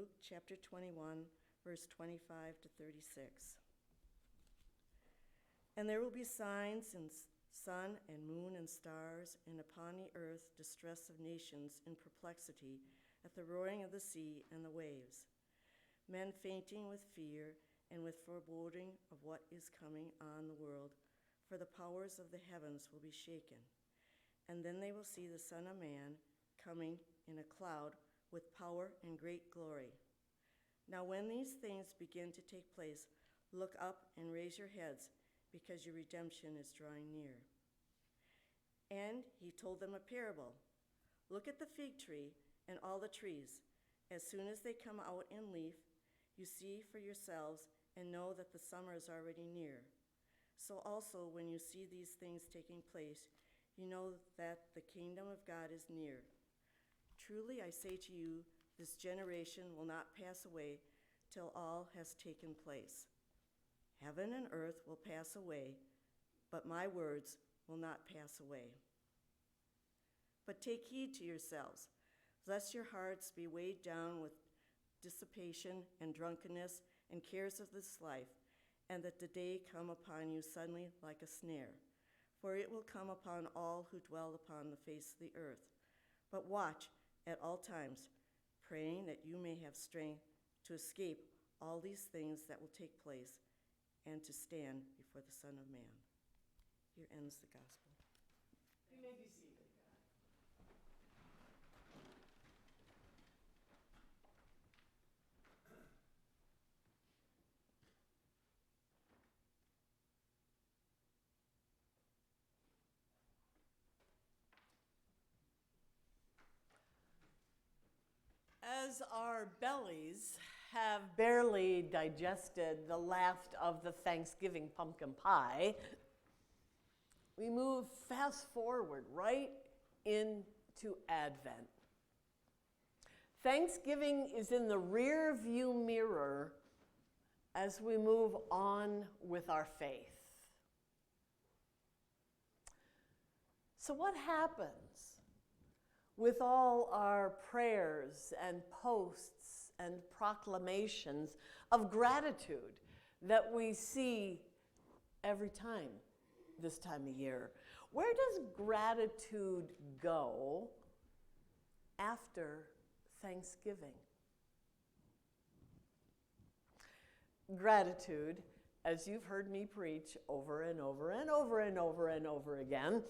Luke chapter 21, verse 25 to 36. And there will be signs in sun and moon and stars, and upon the earth distress of nations in perplexity at the roaring of the sea and the waves, men fainting with fear and with foreboding of what is coming on the world, for the powers of the heavens will be shaken. And then they will see the Son of Man coming in a cloud with power and great glory. Now when these things begin to take place, look up and raise your heads, because your redemption is drawing near. And he told them a parable. Look at the fig tree and all the trees. As soon as they come out in leaf, you see for yourselves and know that the summer is already near. So also when you see these things taking place, you know that the kingdom of God is near. Truly I say to you, this generation will not pass away till all has taken place. Heaven and earth will pass away, but my words will not pass away. But take heed to yourselves, lest your hearts be weighed down with dissipation and drunkenness and cares of this life, and that the day come upon you suddenly like a snare. For it will come upon all who dwell upon the face of the earth. But watch at all times, praying that you may have strength to escape all these things that will take place, and to stand before the Son of Man. Here ends the gospel. You may be seated. As our bellies have barely digested the last of the Thanksgiving pumpkin pie, we move fast forward right into Advent. Thanksgiving is in the rear view mirror as we move on with our faith. So what happens with all our prayers and posts and proclamations of gratitude that we see every time this time of year? Where does gratitude go after Thanksgiving? Gratitude, as you've heard me preach over and over and over and over and over again,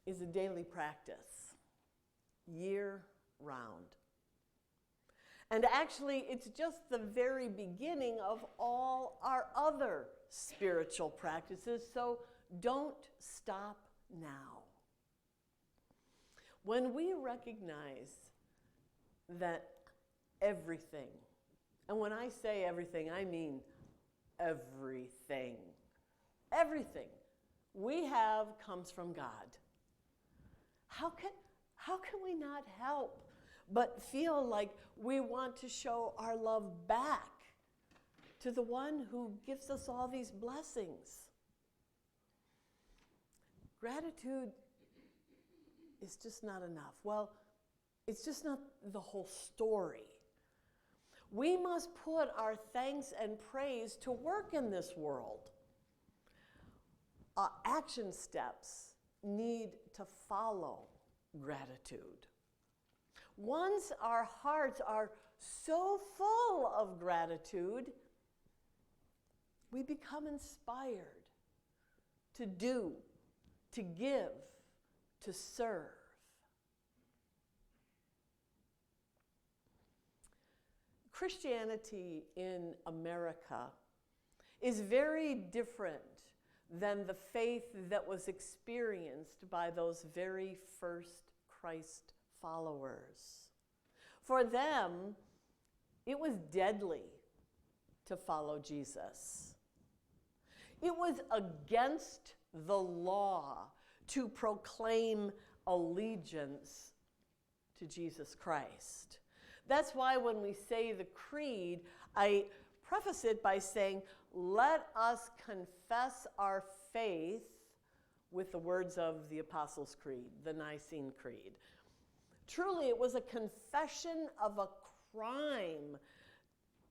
is a daily practice, year round. And actually, it's just the very beginning of all our other spiritual practices, so don't stop now. When we recognize that everything, and when I say everything, I mean everything we have comes from God. How can we not help but feel like we want to show our love back to the one who gives us all these blessings? Gratitude is just not enough. Well, it's just not the whole story. We must put our thanks and praise to work in this world. Action steps need to follow gratitude. Once our hearts are so full of gratitude, we become inspired to do, to give, to serve. Christianity in America is very different than the faith that was experienced by those very first Christ followers. For them, it was deadly to follow Jesus. It was against the law to proclaim allegiance to Jesus Christ. That's why when we say the creed, I preface it by saying, let us confess our faith with the words of the Apostles' Creed, the Nicene Creed. Truly, it was a confession of a crime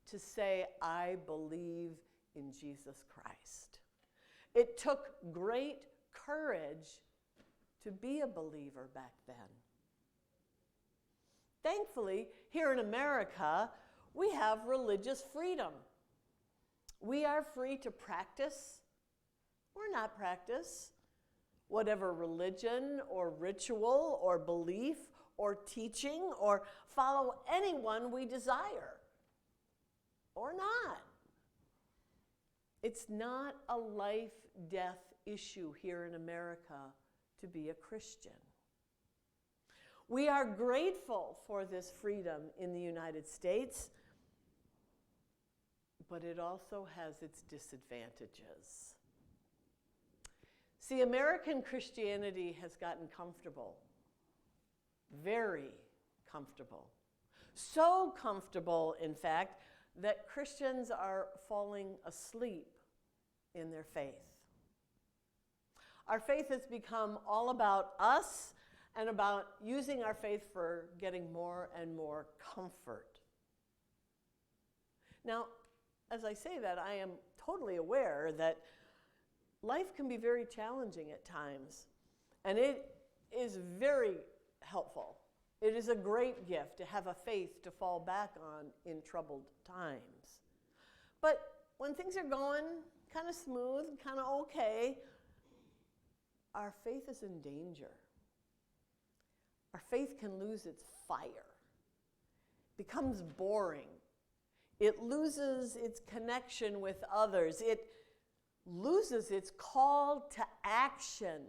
to say, I believe in Jesus Christ. It took great courage to be a believer back then. Thankfully, here in America, we have religious freedom. We are free to practice or not practice whatever religion or ritual or belief or teaching or follow anyone we desire or not. It's not a life-death issue here in America to be a Christian. We are grateful for this freedom in the United States, but it also has its disadvantages. See, American Christianity has gotten comfortable, very comfortable. So comfortable, in fact, that Christians are falling asleep in their faith. Our faith has become all about us and about using our faith for getting more and more comfort. Now, as I say that, I am totally aware that life can be very challenging at times, and it is very helpful. It is a great gift to have a faith to fall back on in troubled times. But when things are going kind of smooth, kind of okay, our faith is in danger. Our faith can lose its fire, becomes boring. It loses its connection with others. It loses its call to action,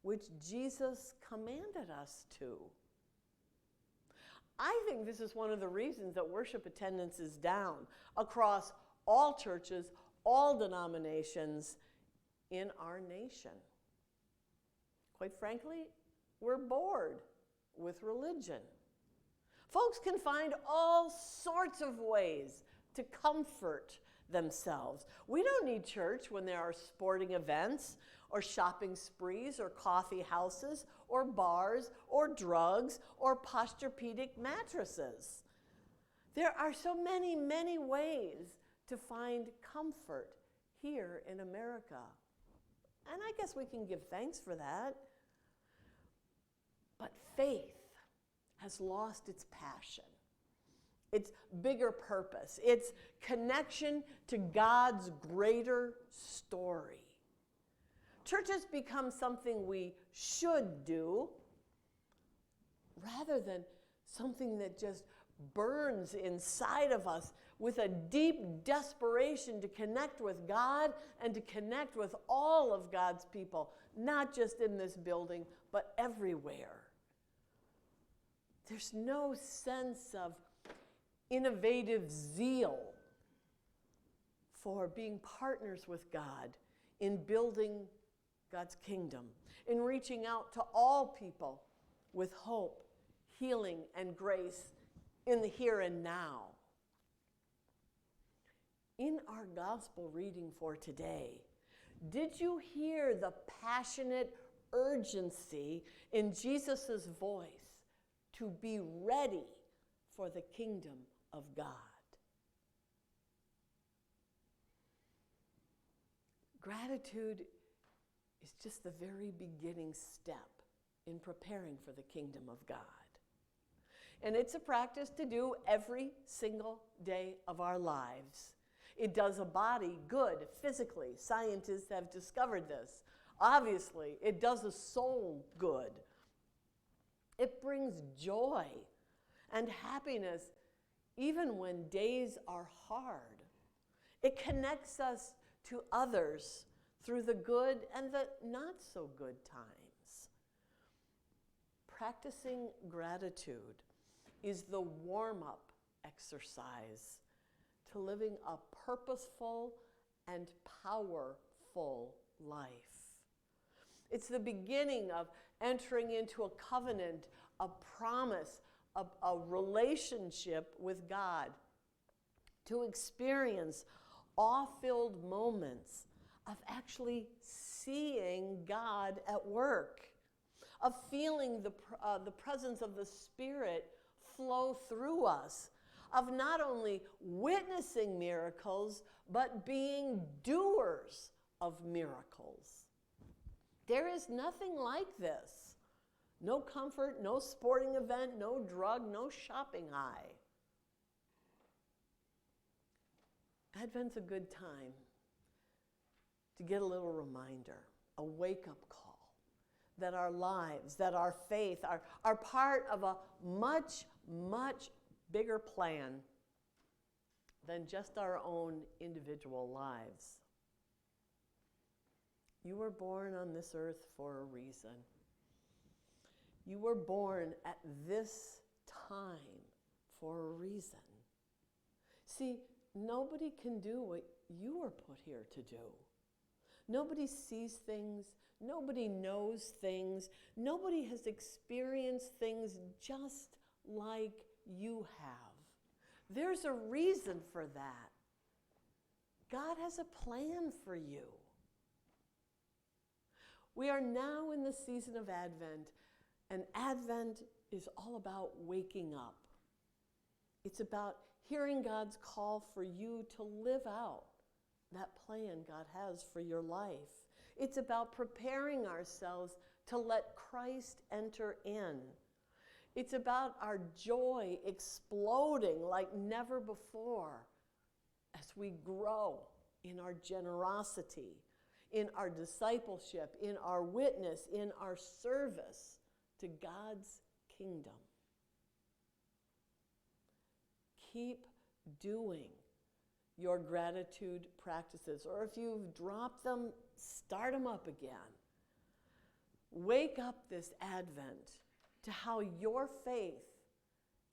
which Jesus commanded us to. I think this is one of the reasons that worship attendance is down across all churches, all denominations in our nation. Quite frankly, we're bored with religion. Folks can find all sorts of ways to comfort themselves. We don't need church when there are sporting events or shopping sprees or coffee houses or bars or drugs or Posturepedic mattresses. There are so many, many ways to find comfort here in America. And I guess we can give thanks for that. But faith has lost its passion, its bigger purpose, its connection to God's greater story. Church has become something we should do rather than something that just burns inside of us with a deep desperation to connect with God and to connect with all of God's people, not just in this building, but everywhere. There's no sense of innovative zeal for being partners with God in building God's kingdom, in reaching out to all people with hope, healing, and grace in the here and now. In our gospel reading for today, did you hear the passionate urgency in Jesus' voice to be ready for the kingdom of God? Gratitude is just the very beginning step in preparing for the kingdom of God. And it's a practice to do every single day of our lives. It does a body good physically. Scientists have discovered this. Obviously, it does a soul good. It brings joy and happiness even when days are hard. It connects us to others through the good and the not so good times. Practicing gratitude is the warm-up exercise to living a purposeful and powerful life. It's the beginning of entering into a covenant, a promise, a relationship with God, to experience awe-filled moments of actually seeing God at work, of feeling the presence of the Spirit flow through us, of not only witnessing miracles, but being doers of miracles. There is nothing like this. No comfort, no sporting event, no drug, no shopping high. Advent's a good time to get a little reminder, a wake-up call, that our lives, that our faith are part of a much, much bigger plan than just our own individual lives. You were born on this earth for a reason. You were born at this time for a reason. See, nobody can do what you were put here to do. Nobody sees things. Nobody knows things. Nobody has experienced things just like you have. There's a reason for that. God has a plan for you. We are now in the season of Advent, and Advent is all about waking up. It's about hearing God's call for you to live out that plan God has for your life. It's about preparing ourselves to let Christ enter in. It's about our joy exploding like never before as we grow in our generosity, in our discipleship, in our witness, in our service to God's kingdom. Keep doing your gratitude practices, or if you've dropped them, start them up again. Wake up this Advent to how your faith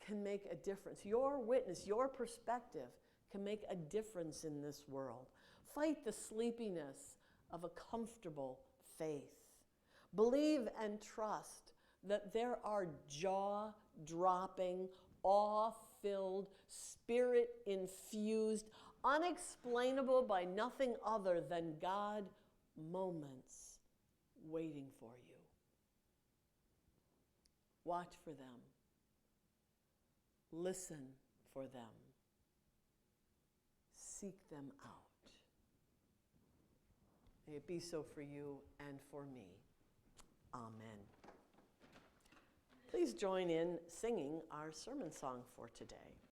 can make a difference. Your witness, your perspective can make a difference in this world. Fight the sleepiness of a comfortable faith. Believe and trust that there are jaw-dropping, awe-filled, spirit-infused, unexplainable by nothing other than God moments waiting for you. Watch for them. Listen for them. Seek them out. May it be so for you and for me. Amen. Please join in singing our sermon song for today.